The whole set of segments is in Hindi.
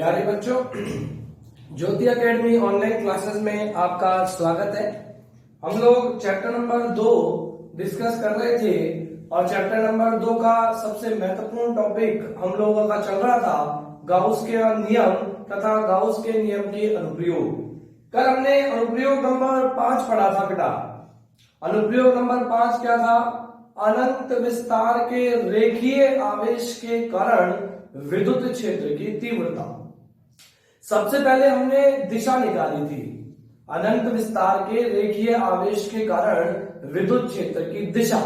प्यारे बच्चों, ज्योति एकेडमी ऑनलाइन क्लासेस में आपका स्वागत है। हम लोग चैप्टर नंबर 2 डिस्कस कर रहे थे और चैप्टर नंबर 2 का सबसे महत्वपूर्ण टॉपिक हम लोगों का चल रहा था गाउस के नियम तथा गाउस के नियम के अनुप्रयोग। कल हमने अनुप्रयोग नंबर 5 पढ़ा था बेटा। अनुप्रयोग नंबर 5 क्या था? अनंत विस्तार के रेखीय आवेश के कारण विद्युत क्षेत्र की तीव्रता। सबसे पहले हमने दिशा निकाली थी। अनंत विस्तार के रेखीय आवेश के कारण विद्युत क्षेत्र की दिशा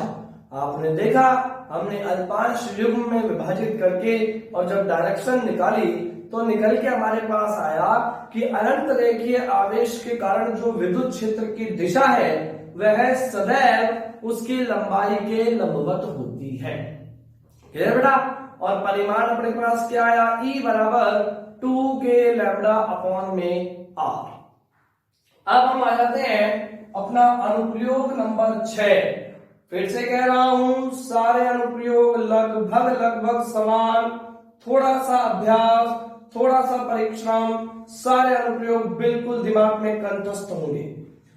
आपने देखा, हमने अल्पांश युग्म में विभाजित करके और जब डायरेक्शन निकाली तो निकल के हमारे पास आया कि अनंत रेखीय आवेश के कारण जो विद्युत क्षेत्र की दिशा है वह सदैव उसकी लंबाई के लंबवत होती है। क्लियर बेटा? और परिमाण अपने पास क्या आया? E बराबर 2k लैम्डा अपॉन में R। अब हम आ जाते हैं अपना अनुप्रयोग नंबर 6। फिर से कह रहा हूं, सारे अनुप्रयोग लगभग समान, थोड़ा सा अभ्यास, थोड़ा सा परिश्रम, सारे अनुप्रयोग बिल्कुल दिमाग में कंठस्थ होंगे।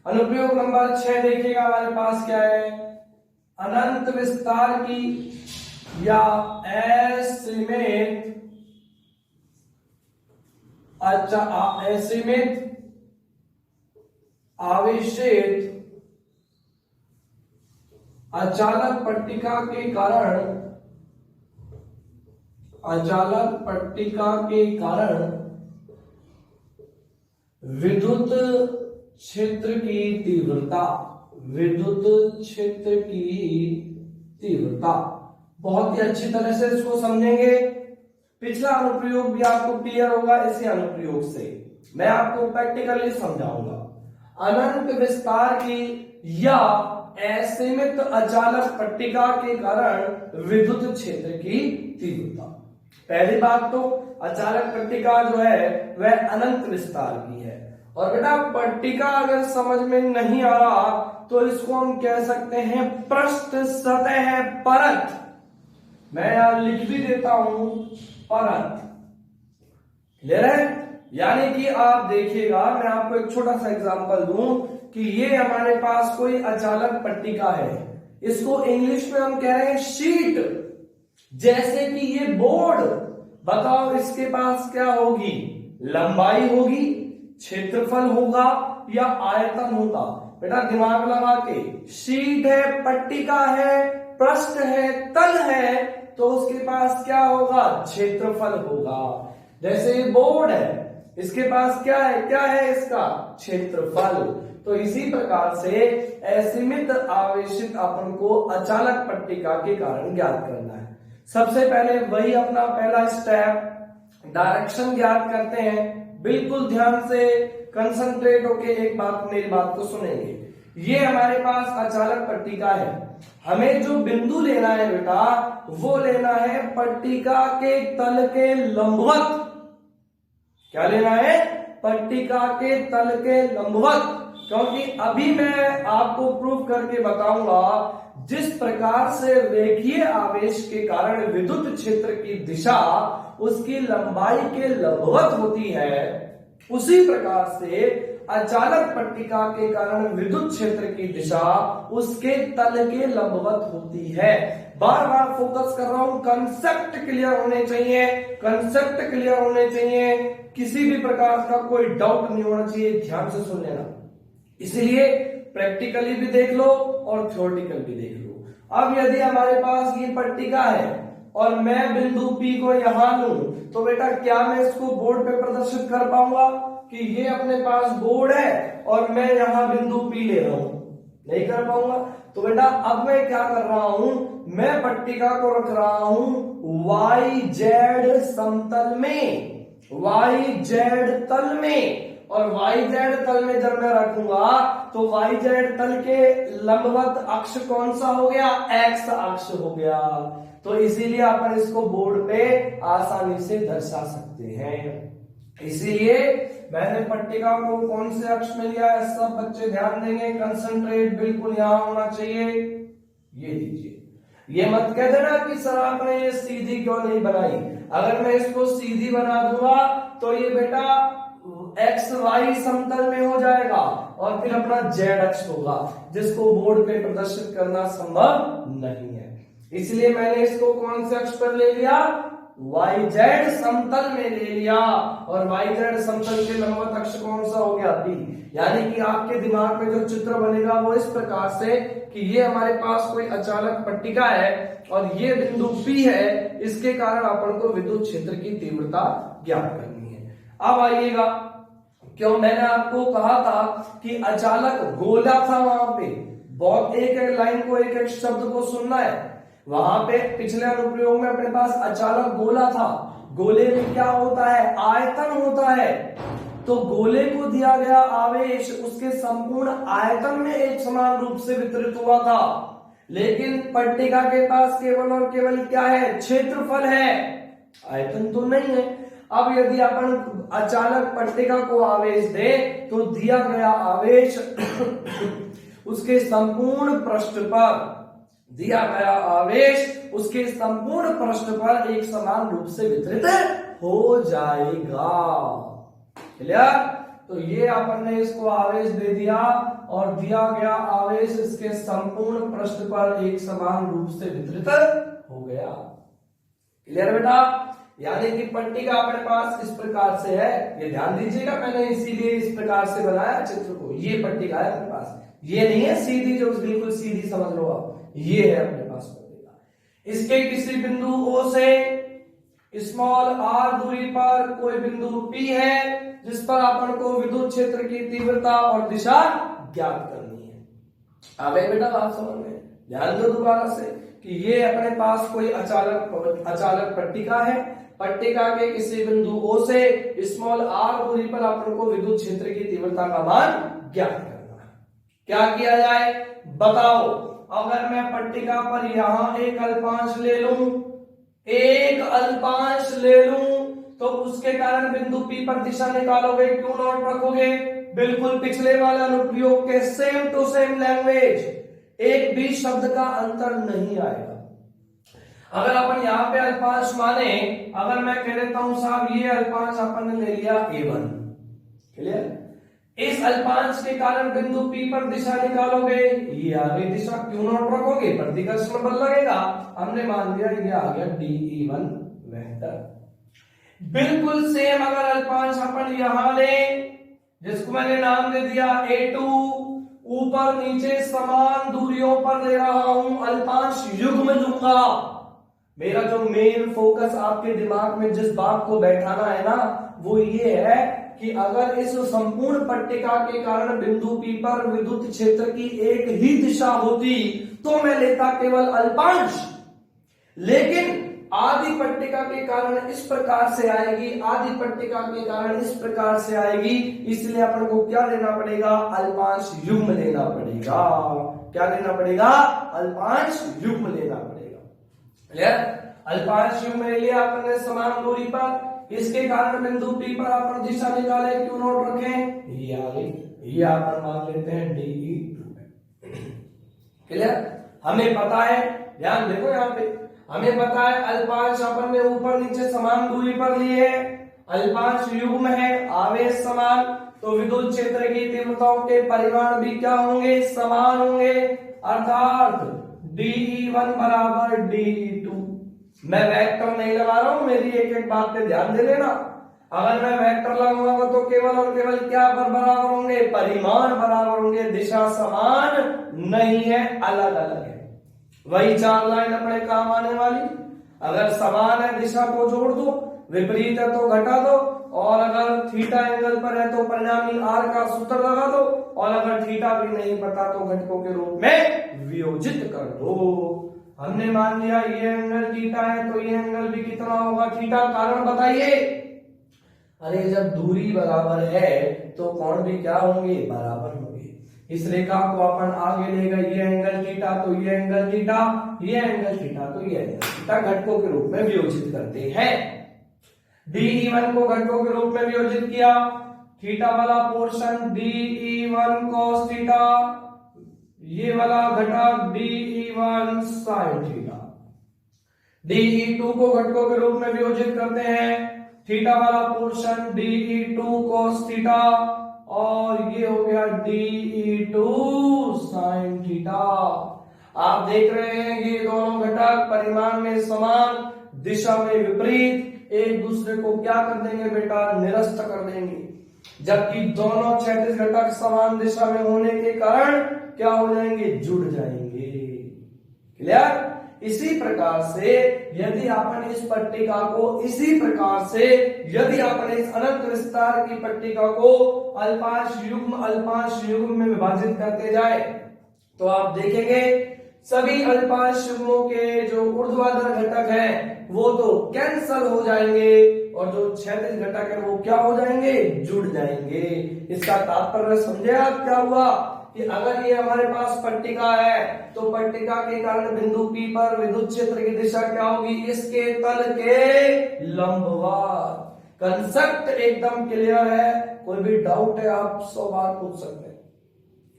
अनुप्रयोग नंबर 6 देखिएगा, हमारे पास क्या है? अनंत विस्तार की या असीमित आवेशित अचालक पट्टिका के कारण विद्युत क्षेत्र की तीव्रता बहुत ही अच्छी तरह से इसको समझेंगे। पिछला अनुप्रयोग भी आपको क्लियर होगा इसी अनुप्रयोग से। मैं आपको प्रैक्टिकली समझाऊंगा। अनंत विस्तार की या असीमित अचालक पट्टिका के कारण विद्युत क्षेत्र की तीव्रता। पहली बात तो अचालक पट्टिका जो है वह अनंत विस्तार की है। और बेटा पट्टिका अगर समझ में नहीं आ रहा तो इसको हम कह सकते हैं पृष्ठ सतह परत। मैं यहां लिख भी देता हूं परत। क्लियर है? यानी कि आप देखिएगा, मैं आपको एक छोटा सा एग्जांपल दूं कि ये हमारे पास कोई अचालक पट्टिका है। इसको इंग्लिश में हम कह रहे हैं शीट। जैसे कि ये बोर्ड, बताओ इसके पास क्या होगी? लंबाई होगी, क्षेत्रफल होगा या आयतन होगा? बेटा दिमाग लगा के, शीट है, पट्टिका है, पृष्ठ है, तल है, तो उसके पास क्या होगा? क्षेत्रफल होगा। जैसे ये बोर्ड है, इसके पास क्या है? क्या है इसका? क्षेत्रफल। तो इसी प्रकार से असीमित आवेशित अपन को अचालक पट्टिका के कारण ज्ञात करना है। सबसे पहले वही अपना पहला स्टेप, डायरेक्शन ज्ञात करते हैं। बिल्कुल ध्यान से कंसंट्रेट होके एक बात, मेरी बात को सुनेंगे। ये हमारे पास अचालक पट्टिका है। हमें जो बिंदु लेना है बेटा, वो लेना है पट्टिका के तल के लंबवत। क्या लेना है? पट्टिका के तल के लंबवत। क्योंकि अभी मैं आपको प्रूफ करके बताऊंगा, जिस प्रकार से रेखीय आवेश के कारण विद्युत क्षेत्र की दिशा उसकी लंबाई के लंबवत होती है, उसी प्रकार से अचालक पट्टिका के कारण विद्युत क्षेत्र की दिशा उसके तल के लंबवत होती है। बार बार फोकस कर रहा हूं, कंसेप्ट क्लियर होने चाहिए, कंसेप्ट क्लियर होने चाहिए, किसी भी प्रकार का कोई डाउट नहीं होना चाहिए। ध्यान से सुन लेना। इसलिए प्रैक्टिकली भी देख लो और थ्योरेटिकल भी देख लो। अब यदि हमारे पास ये पट्टिका है और मैं बिंदु P को यहां लूं, तो बेटा क्या मैं इसको बोर्ड पे प्रदर्शित कर पाऊंगा कि ये अपने पास बोर्ड है और मैं यहां बिंदु P ले रहा हूं? नहीं कर पाऊंगा। तो बेटा अब मैं क्या कर रहा हूं? मैं पट्टिका को रख रहा हूं YZ समतल में, YZ तल में। और YZ तल में जब मैं रखूंगा तो YZ तल के लंबवत अक्ष कौन सा हो गया? X अक्ष हो गया। तो इसीलिए अपन इसको बोर्ड पे आसानी से दर्शा सकते हैं। इसीलिए मैंने पट्टिका को कौन से अक्ष में लिया है? सब बच्चे ध्यान देंगे, कंसंट्रेट बिल्कुल यहां होना चाहिए। ये लीजिए, ये मत कह देना कि सर आपने ये सीधी क्यों नहीं बनाई। अगर मैं इसको सीधी बना दूंगा तो ये बेटा एक्स वाई समतल में हो जाएगा और फिर अपना जेड अक्ष होगा, जिसको बोर्ड पे प्रदर्शित करना संभव नहीं है। इसलिए मैंने इसको कौन से अक्ष पर ले लिया, वाई जेड समतल में ले लिया, और वाई जेड समतल के लंबवत अक्ष कौन सा हो गया, बी। यानी कि आपके दिमाग में जो चित्र बनेगा वो इस प्रकार से कि ये हमारे पास कोई अचालक पट्टिका है और ये बिंदु P है, इसके कारण अपन को विद्युत क्षेत्र की तीव्रता ज्ञात करनी है। अब आइएगा, क्यों मैंने आपको कहा था कि अचालक गोला था, वहां पे बहुत एक एक लाइन को एक एक शब्द को सुनना है। वहां पे पिछले अनुप्रयोग में अपने पास अचालक गोला था, गोले में क्या होता है, आयतन होता है। तो गोले को दिया गया आवेश उसके संपूर्ण आयतन में एक समान रूप से वितरित हुआ था, लेकिन पट्टिका के पास केवल और केवल क्या है, क्षेत्रफल है, आयतन तो नहीं है। अब यदि अपन अचालक पट्टिका को आवेश दे तो दिया गया आवेश उसके संपूर्ण पृष्ठ पर, दिया गया आवेश उसके संपूर्ण पृष्ठ पर एक समान रूप से वितरित हो जाएगा। क्लियर? तो ये अपन ने इसको आवेश दे दिया और दिया गया आवेश इसके संपूर्ण पृष्ठ पर एक समान रूप से वितरित हो गया। क्लियर बेटा? यानी कि पट्टिका अपने पास इस प्रकार से है, ये ध्यान दीजिएगा, मैंने इसीलिए इस प्रकार से बनाया चित्र को। ये पट्टिका है अपने पास, ये नहीं है सीधी जो बिल्कुल सीधी समझ लो आप, ये है अपने पास पट्टिका। इसके किसी बिंदु O से स्मॉल r दूरी पर कोई बिंदु P है जिस पर अपन को विद्युत क्षेत्र की तीव्रता और दिशा ज्ञात करनी है। आ गए बेटा बात समझ में? ध्यान दो दोबारा से कि ये अपने पास कोई अचालक पट्टिका है, पट्टिका के किसी बिंदु O से स्मॉल r दूरी पर अपन को विद्युत क्षेत्र की तीव्रता का मान ज्ञात करना है। क्या किया जाए बताओ? अगर मैं पट्टिका पर यहां एक अल्पांश ले लूं, एक अल्पांश ले लूं, तो उसके कारण बिंदु P पर दिशा निकालोगे, क्यों नॉट रखोगे? बिल्कुल पिछले वाले अनुप्रयोग के सेम टू सेम लैंग्वेज, एक भी शब्द का अंतर नहीं आएगा। अगर अपन यहाँ पे अल्पांश माने, अगर मैं कह देता हूं साहब ये अल्पांश अपन ने ले लिया A1, क्लियर? इस अल्पांश के कारण बिंदु P पर दिशा निकालोगे, ये आगे दिशा, क्यों नॉट रखोगे? प्रतिकर्षण बल लगेगा। हमने मान लिया ये आ गया DE1 वेक्टर। बिल्कुल सेम अगर अल्पांश अपन यहां ले, जिसको मैंने नाम दे दिया A2, ऊपर नीचे समान दूरियों पर ले रहा हूं, अल्पांश युग्म लूंगा। मेरा जो मेन फोकस आपके दिमाग में जिस बात को बैठाना है ना, वो ये है कि अगर इस संपूर्ण पट्टिका के कारण बिंदु P पर विद्युत क्षेत्र की एक ही दिशा होती तो मैं लेता केवल अल्पांश, लेकिन आदि पट्टिका के कारण इस प्रकार से आएगी, आदि पट्टिका के कारण इस प्रकार से आएगी, इसलिए अपन को क्या लेना पड़ेगा? अल्पांश युग्म लेना पड़ेगा। क्या लेना पड़ेगा? अल्पांश युग्म लेना पड़ेगा। क्लियर? अल्पांश युग्म ले लिया अपन ने समान दूरी पर, इसके कारण बिंदु P पर अपन दिशा निकाले, क्यों नोट रखें? ये आ गई, ये अपन मान लेते हैं DE2। क्लियर? हमें पता है, ध्यान देखो यहाँ पे, हमें पता है अल्पांश अपन ने ऊपर नीचे समान दूरी पर लिए है, अल्पांश युग्म है, आवेश समान, तो विद्युत क्षेत्र की तीव्रताओं के परिमाण भी क्या होंगे? समान होंगे, अर्थात DE1 बराबर DE2। मैं वेक्टर नहीं लगा रहा हूं, मेरी एक एक बात पे ध्यान दे लेना। अगर मैं वेक्टर लगाऊंगा तो केवल और केवल क्या बराबर होंगे? परिमाण बराबर होंगे, दिशा समान नहीं है, अलग अलग है। वही चार लाइन अपने काम आने वाली। अगर समान है दिशा को जोड़ दो, विपरीत है तो घटा दो, और अगर थीटा एंगल पर है तो परिणामी R का सूत्र लगा दो, और अगर थीटा भी नहीं पता तो घटकों के रूप में वियोजित कर दो। हमने मान लिया ये एंगल थीटा है तो ये एंगल भी कितना होगा? थीटा। कारण बताइए? अरे जब दूरी बराबर है तो कोण भी क्या होंगे? बराबर होंगे। इस रेखा को अपन आगे ले गए, ये एंगल थीटा तो ये एंगल थीटा, ये एंगल थीटा तो ये एंगल थीटा, घटकों के रूप में वियोजित करते हैं। DE1 को घटकों के रूप में वियोजित किया, थीटा वाला पोर्शन DE1 cos थीटा, ये वाला घटक DE1 sin थीटा। DE2 को घटकों के रूप में वियोजित करते हैं, थीटा वाला पोर्शन DE2 cos थीटा, और ये हो गया DE2 sin थीटा। आप देख रहे हैं ये दोनों घटक परिमाण में समान, दिशा में विपरीत, एक दूसरे को क्या कर देंगे बेटा, निरस्त कर देंगे। जबकि दोनों क्षैतिज घटक समान दिशा में होने के कारण क्या हो जाएंगे, जुड़ जाएंगे। क्लियर? इसी प्रकार से यदि अपन इस पट्टिका को यदि अपन इस अनंत विस्तार की पट्टिका को अल्पांश युग्म में विभाजित करते जाए तो आप देखेंगे सभी अल्पांश युग्मों के जो ऊर्ध्वाधर घटक हैं वो तो कैंसल हो जाएंगे और जो क्षैतिज घटक है वो क्या हो जाएंगे, जुड़ जाएंगे। इसका तात्पर्य समझे आप क्या हुआ कि अगर ये हमारे पास पट्टिका है तो पट्टिका के कारण बिंदु P पर विद्युत क्षेत्र की दिशा क्या होगी, इसके तल के लंबवत। कंसेप्ट एकदम क्लियर है, कोई भी डाउट है आप 100 बार पूछ सकते हैं,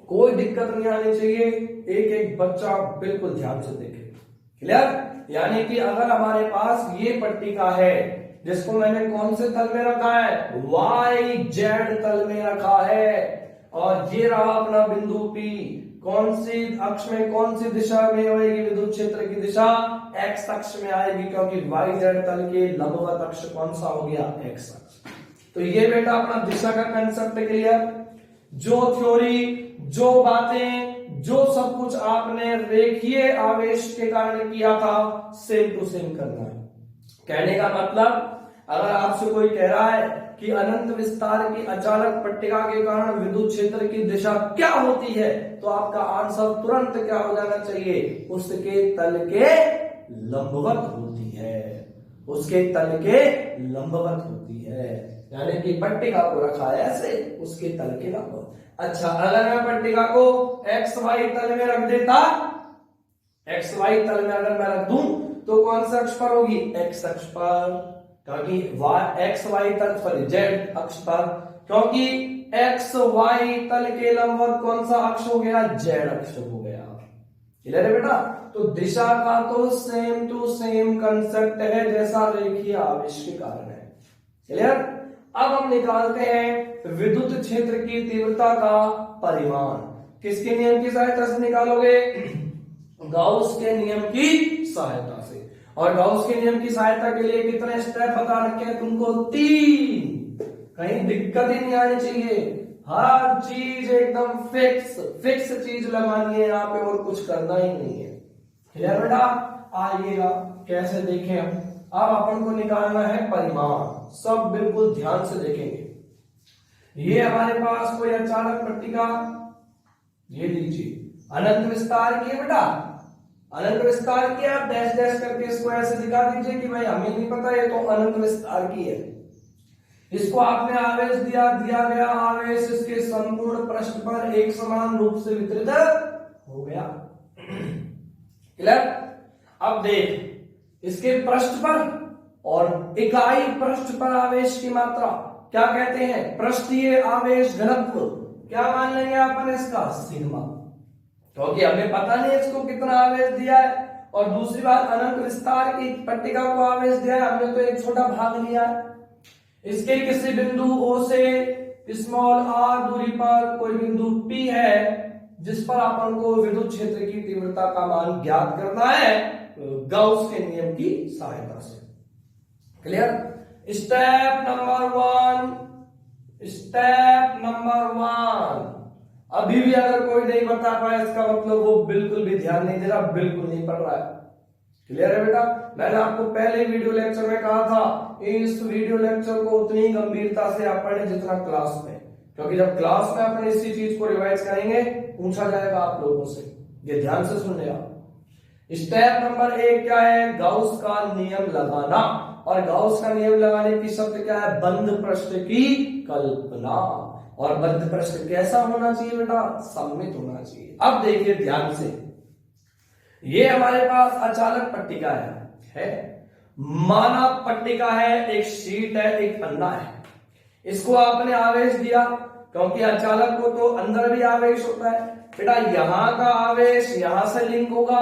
कोई दिक्कत नहीं आनी चाहिए। एक एक बच्चा बिल्कुल ध्यान से देखे। क्लियर? यानी कि अगर हमारे पास ये पट्टिका है जिसको मैंने कौन से तल में रखा है, YZ तल में रखा है, और ये रहा अपना बिंदु P, कौन सी अक्ष में कौन सी दिशा में होगी विद्युत क्षेत्र की दिशा, X अक्ष में आएगी, क्योंकि YZ तल के लंबवत अक्ष कौन सा हो गया, X अक्ष। तो ये बेटा अपना दिशा का कंसेप्ट क्लियर। जो थ्योरी, जो बातें, जो सब कुछ आपने रेखीय आवेश के कारण किया था सेम टू सेम करना है। कहने का मतलब अगर आपसे कोई कह रहा है कि अनंत विस्तार की अचानक पट्टिका के कारण विद्युत क्षेत्र की दिशा क्या होती है, तो आपका आंसर तुरंत क्या हो जाना चाहिए, उसके तल के लंबवत होती है, उसके तल के लंबवत होती है। यानी कि पट्टिका को रखा है ऐसे, उसके तल के लंबवत। अच्छा, अगर मैं पट्टिका को XY तल में रख देता, XY तल में अगर मैं रख दूं तो कौन सा अक्ष पर होगी, X अक्ष पर, क्योंकि XY तल पर Z अक्ष पर, क्योंकि XY तल के लंबवत कौन सा अक्ष हो गया, Z अक्ष हो गया। क्लियर है बेटा? तो दिशा का तो सेम टू सेम कंसेप्ट है जैसा रेखीय आवेश के कारण है। क्लियर? अब हम निकालते हैं विद्युत क्षेत्र की तीव्रता का परिमाण। किसके नियम की सहायता से निकालोगे, गाउस के नियम की सहायता से। और गाउस के नियम की सहायता के लिए कितने स्टेप बता रखे हैं तुमको, 3। कहीं दिक्कत ही नहीं आनी चाहिए, हर चीज एकदम फिक्स चीज लगानी है यहाँ पे और कुछ करना ही नहीं है। क्लियर बेटा? आइएगा कैसे देखें हम। अब अपन को निकालना है परिमाण, सब बिल्कुल ध्यान से देखेंगे। ये हमारे पास कोई अचानक पट्टिका, ये लीजिए अनंत विस्तार की है बेटा, अनंत विस्तार की। आप डैश डैश करके इसको ऐसे दिखा दीजिए कि भाई हमें नहीं पता ये तो अनंत विस्तार की है। इसको आपने आवेश दिया गया आवेश इसके संपूर्ण पृष्ठ पर एक समान रूप से वितरित हो गया। क्लियर? अब देख इसके पृष्ठ पर और इकाई पृष्ठ पर आवेश की मात्रा क्या कहते हैं, पृष्ठीय आवेश घनत्व। क्या मान लेंगे अपन इसका, सिग्मा, क्योंकि हमें पता नहीं इसको कितना आवेश दिया है। और दूसरी बात, अनंत विस्तार की पट्टिका को आवेश दिया है, हमने तो एक छोटा भाग लिया है। इसके किसी बिंदु O से स्मॉल r दूरी पर कोई बिंदु P है जिस पर अपन को विद्युत क्षेत्र की तीव्रता का मान ज्ञात करना है गाउस के नियम की सहायता से। क्लियर? Step number 1। अभी भी अगर कोई नहीं बता पाया इसका मतलब वो बिल्कुल भी ध्यान नहीं दे रहा, बिल्कुल नहीं पढ़ रहा है। क्लियर है बेटा? मैंने आपको पहले वीडियो लेक्चर में कहा था इस वीडियो लेक्चर को उतनी गंभीरता से आप पढ़े जितना क्लास में, क्योंकि जब क्लास में अपन इसी चीज को रिवाइज करेंगे पूछा जाएगा आप लोगों से, ये ध्यान से सुन ले आप। स्टेप नंबर 1 क्या है, गाउस का नियम लगाना। और गाउस का नियम लगाने की शब्द क्या है, बंद पृष्ठ की कल्पना। और बंद पृष्ठ कैसा होना चाहिए बेटा, सममित होना चाहिए। अब देखिए ध्यान से, ये हमारे पास अचालक पट्टिका है माना पट्टिका है, एक शीट है, एक पन्ना है। इसको आपने आवेश दिया, क्योंकि अचालक को तो अंदर भी आवेश होता है बेटा। यहां का आवेश यहां से लिंक होगा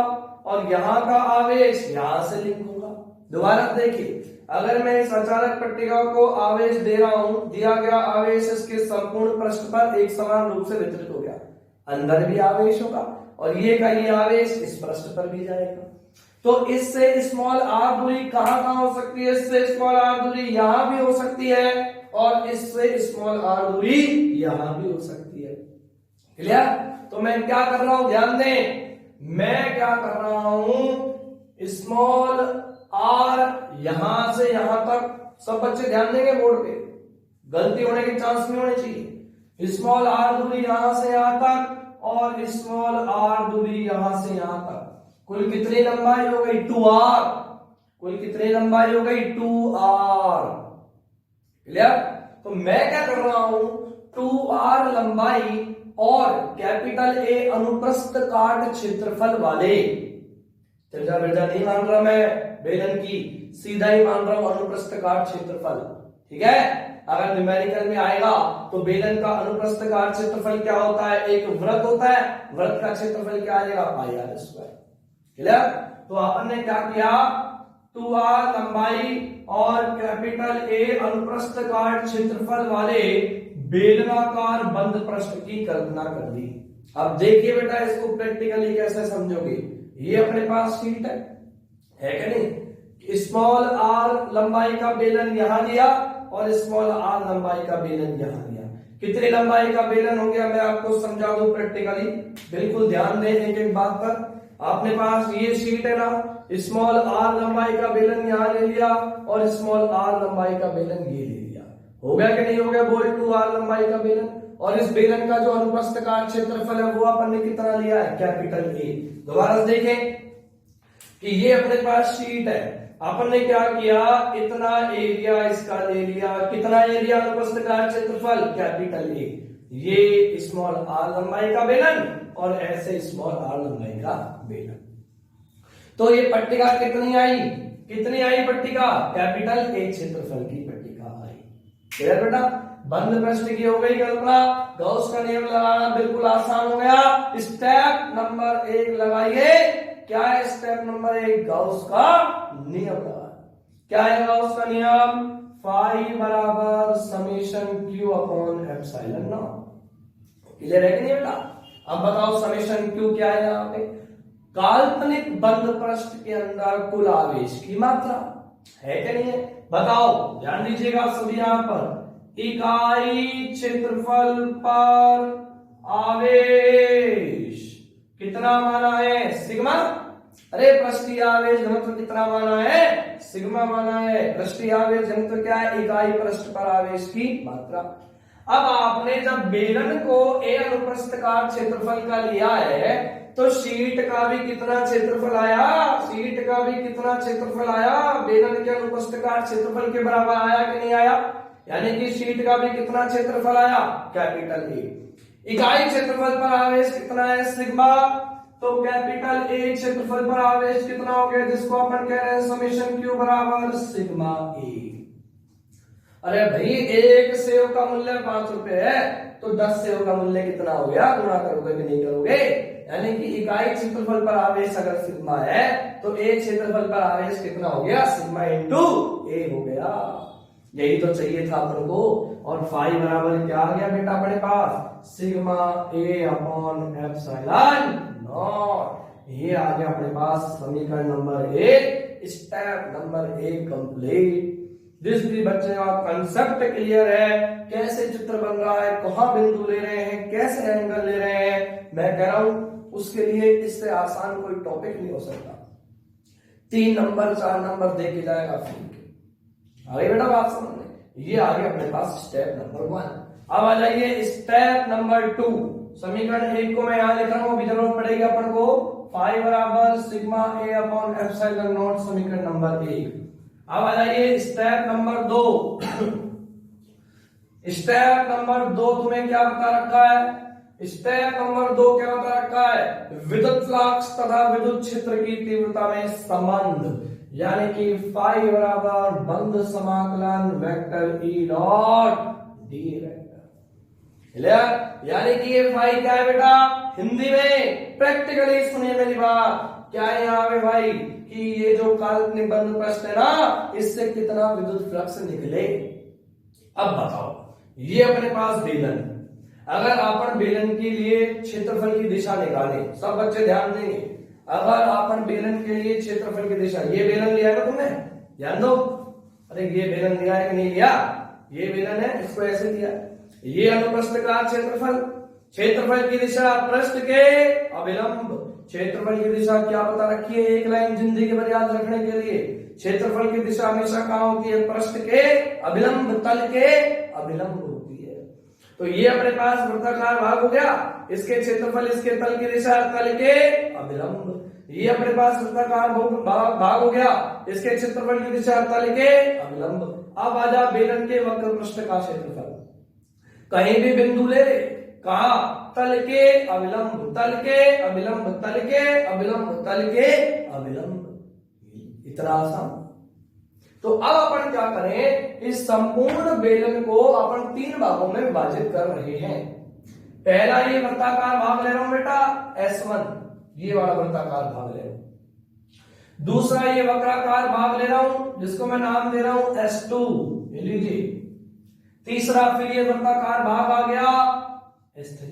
और यहाँ का आवेश यहाँ से लिंक होगा। दोबारा देखिए, अगर मैं इस अचालक पट्टिका को आवेश दे रहा हूं, दिया गया आवेश इसके संपूर्ण पृष्ठ पर एक समान रूप से वितरित हो गया, अंदर भी आवेश होगा और ये का ये आवेश इस पृष्ठ पर भी जाएगा। तो इससे स्मॉल आर दूरी कहां हो सकती है? इससे स्मॉल आर दूरी यहां भी हो सकती है और इससे स्मॉल आर दूरी यहां भी हो सकती है। क्लियर? तो मैं क्या कर रहा हूं, ध्यान दें, मैं क्या कर रहा हूं, स्मॉल आर यहां से यहां तक, सब बच्चे ध्यान देंगे बोर्ड पे, गलती होने के चांस नहीं होने चाहिए। स्मॉल आर दूरी यहां से यहां तक और स्मॉल आर दूरी यहां से यहां तक, कुल कितनी लंबाई हो गई? 2r। कुल कितनी लंबाई हो गई? 2r। क्लियर? तो मैं क्या कर रहा हूं, 2r लंबाई और कैपिटल ए अनुप्रस्थ काट क्षेत्रफल वाले, चर्चा वर्जा नहीं मान रहा मैं बेलन की, सीधा ही मान रहा हूं अनुप्रस्थ काट क्षेत्रफल। ठीक है? अगर न्यूमेरिकल में आएगा तो बेलन का अनुप्रस्थ काट क्षेत्रफल क्या होता है? एक वृत्त होता है, वृत्त का क्षेत्रफल क्या आएगा? पाई आर स्क्वायर। क्लियर? तो अपन ने क्या किया, 2r लंबाई और कैपिटल ए अनुप्रस्थ काट क्षेत्रफल वाले बेलनाकार बंद पृष्ठ की कल्पना कर ली। अब देखिए बेटा, इसको प्रैक्टिकली कैसे समझोगे। ये अपने पास शीट है कि नहीं? स्मॉल आर लंबाई का बेलन यहां दिया और स्मॉल आर लंबाई का बेलन यहां दिया। कितनी लंबाई का बेलन हो गया मैं आपको समझा दूं प्रैक्टिकली, बिल्कुल ध्यान दें एक एक बात पर। आपने पास ये शीट है ना, स्मॉल आर लंबाई का बेलन यहां ले लिया और स्मॉल आर लंबाई का बेलन ये ले लिया, हो गया कि नहीं हो गया? बोल 2r लंबाई का बेलन, और इस बेलन का जो अनुप्रस्थ काट क्षेत्रफल है वो अपन ने कितना लिया है? Capital A. दोबारा देखें कि ये अपने पास शीट है, अपन ने क्या किया, इतना एरिया इसका ले लिया, कितना एरिया अनुप्रस्थ काट क्षेत्रफल? Capital A. ये स्मॉल आर लंबाई का बेलन और ऐसे स्मॉल आर लंबाई का बेलन। तो ये पट्टिका कितनी आई? कितनी आई पट्टिका? कैपिटल ए क्षेत्रफल की पट्टिका आई। क्लियर बेटा? बंद पृष्ठ की हो गई कल्पना। गॉस का नियम लगाना बिल्कुल आसान हो गया। स्टेप नंबर 1 लगाइए। क्या है स्टेप नंबर 1? गॉस का नियम लगा। क्या है गॉस का नियम? फाई बराबर summation Q upon epsilon not. Clear है कि नहीं बेटा? अब बताओ समेशन क्यू क्या है? यहाँ पे काल्पनिक बंद पृष्ठ के अंदर कुल आवेश की मात्रा है कि नहीं है? बताओ, ध्यान दीजिएगा सभी यहां पर। इकाई क्षेत्रफल पर आवेश कितना माना है? सिग्मा। अरे पृष्ठीय आवेश घनत्व कितना माना है? सिग्मा माना है। पृष्ठीय आवेश घनत्व क्या है? इकाई पृष्ठ पर आवेश की मात्रा। अब आपने जब बेलन को ए अनुप्रस्थ काट क्षेत्रफल का लिया है तो शीट का भी कितना क्षेत्रफल आया? शीट का भी कितना क्षेत्रफल आया? बेलन के अनुप्रस्थ काट क्षेत्रफल के बराबर आया कि नहीं आया? यानी कि शीट का भी कितना क्षेत्रफल आया? Capital A. इकाई क्षेत्रफल पर आवेश कितना है? सिग्मा। तो कैपिटल ए क्षेत्रफल पर आवेश कितना हो गया, जिसको अपन कह रहे हैं समेशन क्यू बराबर सिग्मा ए। अरे भाई, एक सेव का मूल्य 5 रुपए है तो 10 सेव का मूल्य कितना हो गया? गुणा करोगे कि नहीं करोगे? यानी कि इकाई क्षेत्रफल पर आवेश अगर सिग्मा है तो एक क्षेत्रफल पर आवेश कितना हो गया? सिग्मा इंटू ए हो गया। यही तो चाहिए था अपन को। और फाई बराबर क्या आ गया बेटा अपने पास? Sigma a upon epsilon naught. ये आ गया अपने पास समीकरण नंबर 1, स्टेप नंबर 1 कंप्लीट। जिस भी बच्चे का कंसेप्ट क्लियर है, कैसे चित्र बन रहा है, कहां बिंदु ले रहे हैं, कैसे एंगल ले रहे हैं, मैं कह रहा हूं उसके लिए इससे आसान कोई टॉपिक नहीं हो सकता। 3 नंबर 4 नंबर दे के जाएगा फिर आगे बेटा बात समझने। ये आ गया अपने पास स्टेप नंबर 1। अब आ जाइए स्टेप नंबर 2। समीकरण 1 को मैं यहां लिख रहा हूं, अभी जरूरत पड़ेगी अपन को। फाई बराबर sigma a upon epsilon not, समीकरण नंबर 1। अब आ जाइए स्टेप नंबर 2। स्टेप नंबर 2 तुम्हें क्या बता रखा है? स्टेप नंबर 2 क्या बता रखा है? विद्युत फ्लक्स तथा विद्युत क्षेत्र की तीव्रता में संबंध, यानी कि फाई बराबर बंद समाकलन vector E dot D vector. Clear? यानी कि ये फाई क्या है बेटा? हिंदी में प्रैक्टिकली सुनिए मेरी बात, क्या है यहाँ पे भाई कि ये जो काल्पनिक बंद पृष्ठ है ना, इससे कितना विद्युत फ्लक्स निकले। अब बताओ, ये अपने पास बेलन, अगर अपन बेलन के लिए क्षेत्रफल की दिशा निकालें, सब बच्चे ध्यान देंगे, अगर अपन बेलन के लिए क्षेत्रफल की दिशा, ये बेलन लिया ना तुमने, ध्यान दो, अरे ये बेलन लिया है कि नहीं लिया, ये बेलन है, इसको ऐसे लिया, ये अनुप्रस्थ का क्षेत्रफल, क्षेत्रफल की दिशा पृष्ठ के अभिलंब, क्षेत्रफल की दिशा क्या पता रखी है, एक लाइन जिंदगी भर याद रखने के लिए, क्षेत्रफल की दिशा हमेशा कहां होती है, पृष्ठ के अभिलंब, तल के अभिलंब होती है। तो ये अपने पास वृत्ताकार भाग हो गया, इसके क्षेत्रफल, इसके तल की दिशा तल के अभिलंब, ये अपने पास वृत्ताकार भाग हो गया, इसके क्षेत्रफल की दिशा तल के अभिलंब। अब आजा बेलन के वक्र पृष्ठ का क्षेत्रफल, कहीं भी बिंदु ले, कहा, तल के अभिलंब, तल के अभिलंब, तल के अभिलंब, तल के अभिलंब, इतना आसान। तो अब अपन क्या करें, इस संपूर्ण बेलन को अपन 3 भागों में विभाजित कर रहे हैं। पहला ये वृत्ताकार भाग ले रहा हूं बेटा S1, ये वाला वृत्ताकार भाग ले रहा हूं। दूसरा ये वक्राकार भाग ले रहा हूं, जिसको मैं नाम दे रहा हूं S2, ये लीजिए। तीसरा फिर ये वृत्ताकार भाग आ गया S3।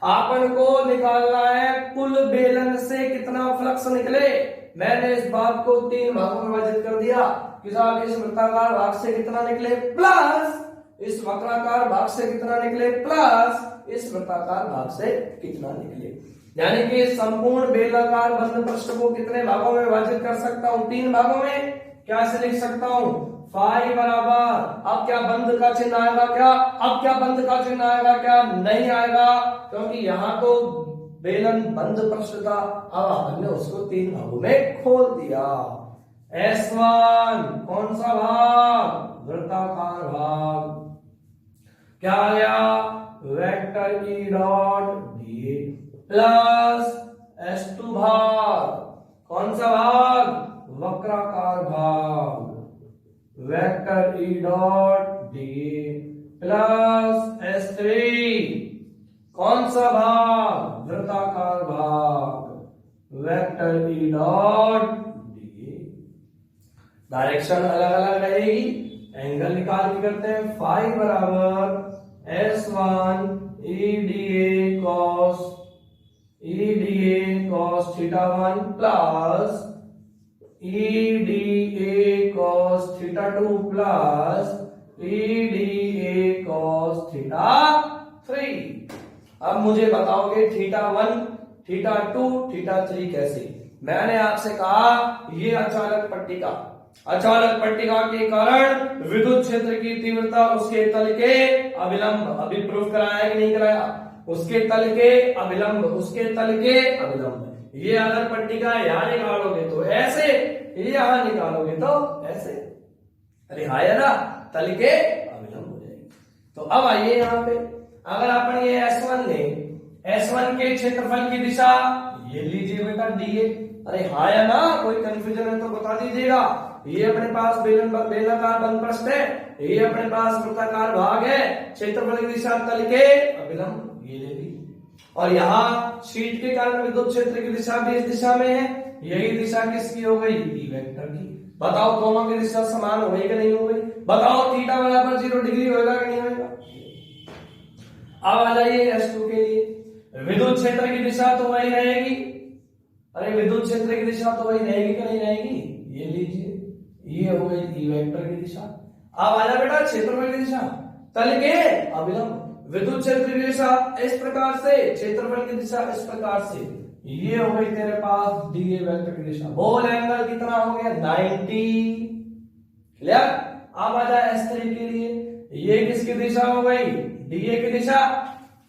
आपन को निकालना है कुल बेलन से कितना फ्लक्स निकले। मैंने इस बात को 3 भागों में विभाजित कर दिया कि साहब इस वृत्ताकार भाग से कितना निकले प्लस इस वक्राकार भाग से कितना निकले प्लस इस वृत्ताकार भाग से कितना निकले। यानी कि संपूर्ण बेलनाकार बंद पृष्ठ को कितने भागों में विभाजित कर सकता हूं, 3 भागों में। क्या से लिख सकता हूं, फाई बराबर, अब क्या बंद का चिन्ह आएगा क्या, अब क्या बंद का चिन्ह आएगा क्या, नहीं आएगा, क्योंकि यहां तो बेलन बंद पृष्ठ था, अब हमने उसको 3 भागों में खोल दिया। S1 कौन सा भाग, वृत्ताकार भाग, क्या आ गया, vector E dot dA plus S2 भाग, कौन सा भाग, वक्राकार भाग, vector E dot dA plus S3 कौन सा भाग, वृत्ताकार भाग, vector E dot dA। Direction अलग अलग रहेगी, एंगल निकाल के करते हैं। फाई बराबर S1 EDA cos θ1 plus EDA cos θ2 plus EDA cos θ3। अब मुझे बताओगे θ1, θ2, θ3 कैसे। मैंने आपसे कहा ये अचालक पट्टिका के कारण विद्युत क्षेत्र की तीव्रता उसके तल के अभिलंब, अभी प्रूफ कराया कि नहीं कराया, उसके तल के अभिलंब, उसके तल के अभिलंब। ये अगर पट्टिका यहां निकालोगे तो ऐसे, यहां निकालोगे तो ऐसे, अरे हाँ या ना, तल के अभिलंब हो जाएगी। तो अब आइए यहां पे, अगर अपन ये S1 ले, S1 के क्षेत्रफल की दिशा ये लीजिए बेटा dA, अरे हाँ या ना, कोई कंफ्यूजन है तो बता दीजिएगा। ये अपने पास बेलनाकार बंद पृष्ठ है, ये अपने पास वृत्ताकार भाग है, क्षेत्रफल की दिशा तल के अभिलंब, ये ले ली। और यहाँ शीट के कारण विद्युत क्षेत्र की दिशा भी इस दिशा में है, यही दिशा किसकी हो गई, E वेक्टर की। बताओ दोनों की दिशा समान हो गई कि नहीं हो गई, बताओ θ बराबर 0 डिग्री होगा कि नहीं होगा। अब आ जाइए S2 के लिए, विद्युत क्षेत्र की दिशा तो वही रहेगी, अरे विद्युत क्षेत्र की दिशा तो वही रहेगी कि नहीं रहेगी, ये लीजिए, ये हो गई E वेक्टर की दिशा। अब आ जा बेटा क्षेत्रफल की दिशा तल के अभिलंब, विद्युत क्षेत्र की दिशा इस प्रकार से, क्षेत्रफल की दिशा इस प्रकार से, ये हो गई तेरे पास dA वेक्टर की दिशा। होल एंगल कितना हो गया 90, क्लियर। अब आ जा S3 के लिए, ये किसकी दिशा हो गई, dA की दिशा,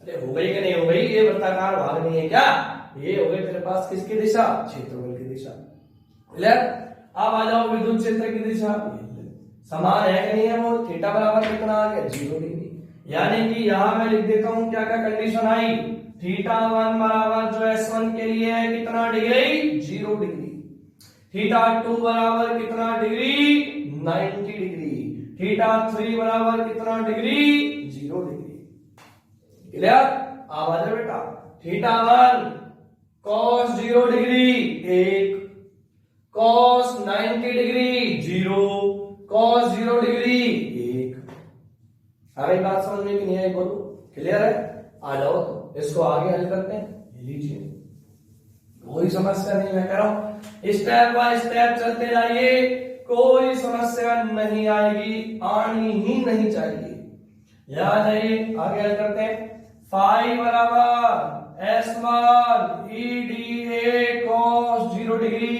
अरे हो गई कि नहीं हो गई, ये वृत्ताकार भाग नहीं है क्या, ये हो गई तेरे पास किसकी दिशा, क्षेत्रफल की दिशा, क्लियर। अब आ जाओ विद्युत क्षेत्र की दिशा, समान है कि नहीं है, वो थीटा बराबर कितना आ गया 0 डिग्री। यानी कि यहां मैं लिख देता हूं क्या क्या कंडीशन आई, θ1 बराबर जो S1 के लिए है कितना डिग्री, 0 डिग्री, θ2 बराबर कितना डिग्री 90 डिग्री, θ3 बराबर कितना डिग्री 0 डिग्री, क्लियर। अब आ जाओ बेटा θ1 cos 0 degree 1, cos 90 degree 0, cos 0 degree 1। हमें बात समझ में कि नहीं आई? बोलो, क्लियर है? आ जाओ तो इसको आगे हल करते हैं। ये लीजिए, कोई समस्या नहीं, मैं कह रहा हूं स्टेप बाय स्टेप चलते जाइए, कोई समस्या नहीं आएगी, आनी ही नहीं चाहिए। याद जाइए, आगे हल करते हैं। फाई बराबर S1 EDA cos 0 degree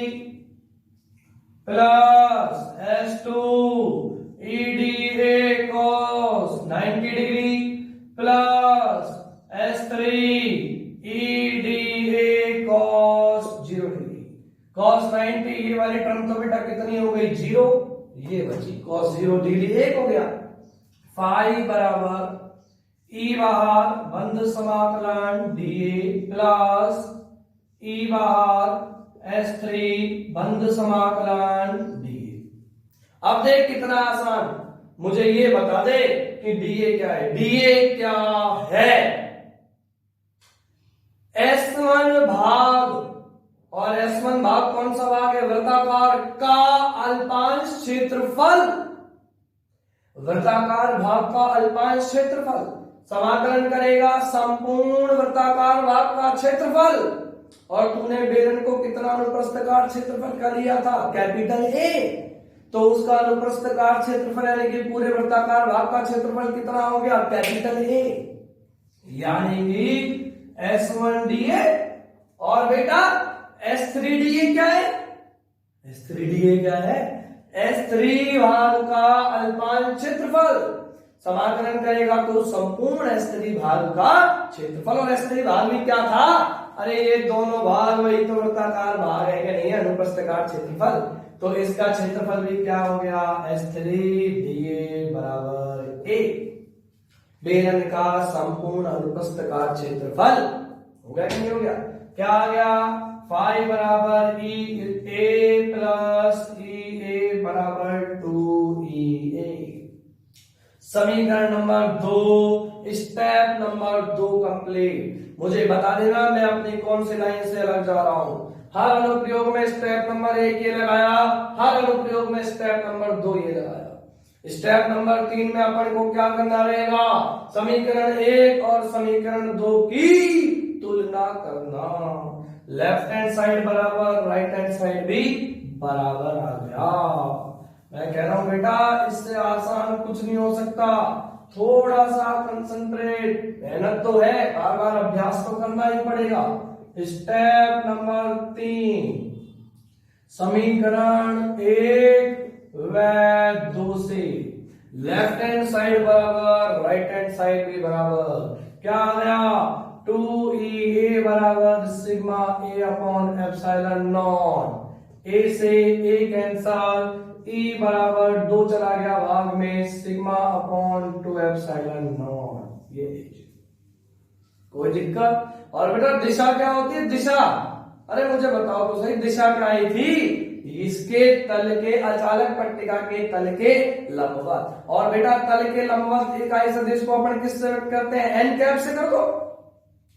plus S2 EDA cos 90 degree plus S3 EDA cos 0 degree. cos 90 ये वाली टर्म तो बेटा कितनी हो गई? 0, ये बची cos 0 डिग्री 1 हो गया। फाई बराबर ई बाहर बंद समाकलन dA प्लस ई बाहर S3 बंद समाकलन dA। अब देख कितना आसान, मुझे ये बता दे कि dA क्या है। dA क्या है? S1 भाग, और S1 भाग कौन सा भाग है? वृत्ताकार का अल्पांश क्षेत्रफल। वृत्ताकार भाग का अल्पांश क्षेत्रफल समाकलन करेगा संपूर्ण वृत्ताकार भाग का क्षेत्रफल। और तूने बेलन को कितना अनुप्रस्थकार क्षेत्रफल का लिया था? Capital A. तो उसका अनुप्रस्थकार क्षेत्रफल यानी कि पूरे वृत्ताकार भाग का क्षेत्रफल कितना हो गया? Capital A. यानी कि S1 dA और बेटा S3 dA क्या है? S3 dA क्या है? S3 भाग का अल्पांश क्षेत्रफल समाकलन करेगा तो संपूर्ण S3 भाग का क्षेत्रफल। और S3 भाग में क्या था? अरे ये दोनों भाग वही तो वृत्ताकार भाग है क्या नहीं है? अनुप्रस्थकार क्षेत्रफल। तो इसका क्षेत्रफल भी क्या हो गया? S3 dA बराबर A। बेलन का संपूर्ण अनुप्रस्थकार क्षेत्रफल हो गया कि नहीं हो गया? क्या आ गया? फाई बराबर E A प्लस EA बराबर 2EA। समीकरण नंबर 2, स्टेप नंबर 2 कंप्लीट। मुझे बता देना मैं अपनी कौन सी लाइन से अलग जा रहा हूं। हर अनुप्रयोग में स्टेप नंबर 1 ये लगाया, हर अनुप्रयोग में स्टेप नंबर 2 ये लगाया। स्टेप नंबर 3 में अपन को क्या करना रहेगा? समीकरण 1 और समीकरण 2 की तुलना करना। लेफ्ट हैंड साइड बराबर, राइट हैंड साइड भी बराबर आ गया। मैं कह रहा हूं बेटा इससे आसान कुछ नहीं हो सकता, थोड़ा सा कंसंट्रेट, मेहनत तो है, बार बार अभ्यास तो करना ही पड़ेगा। स्टेप नंबर 3, समीकरण 1 व 2 से लेफ्ट हैंड साइड बराबर, राइट हैंड साइड भी बराबर। क्या आ गया? 2EA बराबर sigma A upon epsilon not. A से A कैंसल, E बराबर 2 चला गया भाग में, सिग्मा अपॉन 2 एप्सिलॉन नॉट। ये कोई दिक्कत? और बेटा दिशा क्या होती है? दिशा, अरे मुझे बताओ तो सही, दिशा क्या आई थी? इसके तल के, अचालक पट्टिका के तल के लंबवत। और बेटा तल के लंबवत इकाई सदिश को अपन किससे व्यक्त करते हैं? एन कैप से कर दो,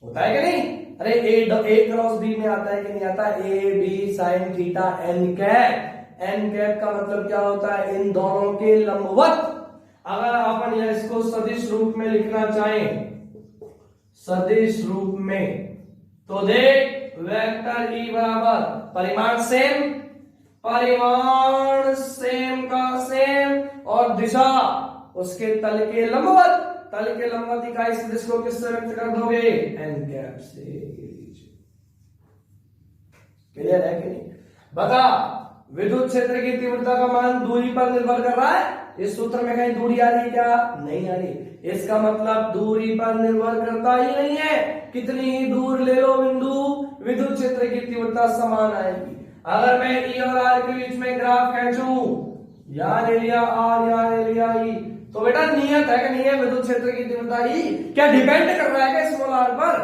होता है कि नहीं? अरे ए क्रॉस बी में आता है कि नहीं आता? A b sine theta n cap. N cap का मतलब क्या होता है? इन दोनों के लंबवत। अगर अपन इसको सदिश रूप में लिखना चाहें, सदिश रूप में, तो देख वेक्टर ई बराबर परिमाण सेम, परिमाण सेम का सेम, और दिशा उसके तल के लंबवत। तल के लंबवत इकाई सदिश को किससे व्यक्त कर दोगे? एन कैप से। क्लियर है कि नहीं? बता, विद्युत क्षेत्र की तीव्रता का मान दूरी पर निर्भर कर रहा है? इस सूत्र में कहीं दूरी आ रही है क्या? नहीं आ रही। इसका मतलब दूरी पर निर्भर करता ही नहीं है। कितनी ही दूर ले लो बिंदु, विद्युत क्षेत्र की तीव्रता समान आएगी। अगर मैं ई और आर के बीच में ग्राफ खींचूं, यहां ले लिया आर, यहां ले लिया ई, तो बेटा नियत है कि नहीं है विद्युत क्षेत्र की तीव्रता ई? क्या डिपेंड कर रहा है क्या स्मॉल आर पर?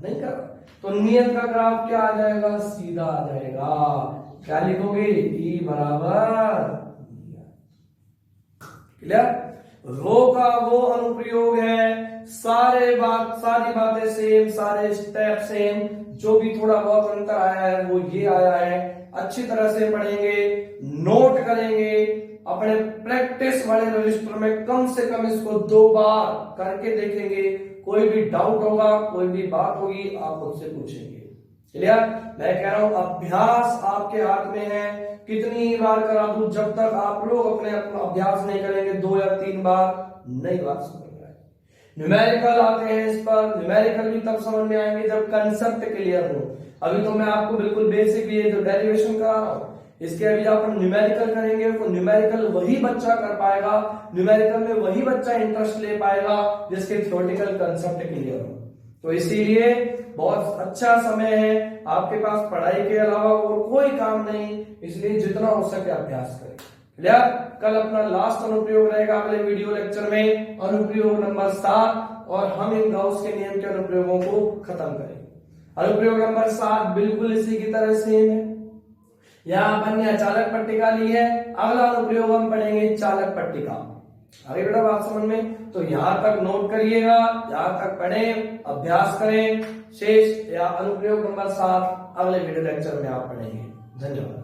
नहीं कर रहा। तो नियत का ग्राफ क्या आ जाएगा? सीधा आ जाएगा। क्या लिखोगे? ई बराबर, क्लियर? रो का वो अनुप्रयोग है, सारी बातें सेम, सारे स्टेप सेम, जो भी थोड़ा बहुत अंतर आया है वो ये आया है। अच्छी तरह से पढ़ेंगे, नोट करेंगे, अपने प्रैक्टिस वाले रजिस्टर में कम से कम इसको 2 बार करके देखेंगे। कोई भी डाउट होगा, कोई भी बात होगी, आप मुझसे पूछेंगे। क्लियर? मैं कह रहा हूं अभ्यास आपके हाथ में है, कितनी बार करा दूं, जब तक आप लोग अपने अभ्यास नहीं करेंगे 2 या 3 बार, नई बात समझ में आएगी। न्यूमेरिकल आते हैं, इस पर न्यूमेरिकल भी तब समझ में आएंगे जब कंसेप्ट क्लियर हो। अभी तो मैं आपको बिल्कुल बेसिक ये जो डेरिवेशन करा रहा हूं, इसके अभी आप न्यूमेरिकल करेंगे तो न्यूमेरिकल वही बच्चा कर पाएगा, न्यूमेरिकल में वही बच्चा इंटरेस्ट ले पाएगा जिसके थ्योरेटिकल कंसेप्ट क्लियर हो। तो इसीलिए बहुत अच्छा समय है, आपके पास पढ़ाई के अलावा और कोई काम नहीं, इसलिए जितना हो सके अभ्यास करें। क्लियर? कल अपना लास्ट अनुप्रयोग रहेगा अगले वीडियो लेक्चर में, अनुप्रयोग नंबर 7, और हम इन गाउस के नियम के अनुप्रयोगों को खत्म करेंगे। अनुप्रयोग नंबर 7 बिल्कुल इसी की तरह सेम है। यहाँ अपन ने चालक पट्टिका ली है, अगला अनुप्रयोग हम पढ़ेंगे चालक पट्टिका। आगे बेटा बात समझ में? तो यहां तक नोट करिएगा, यहां तक पढ़ें, अभ्यास करें। शेष या अनुप्रयोग नंबर 7 अगले वीडियो लेक्चर में आप पढ़ेंगे। धन्यवाद।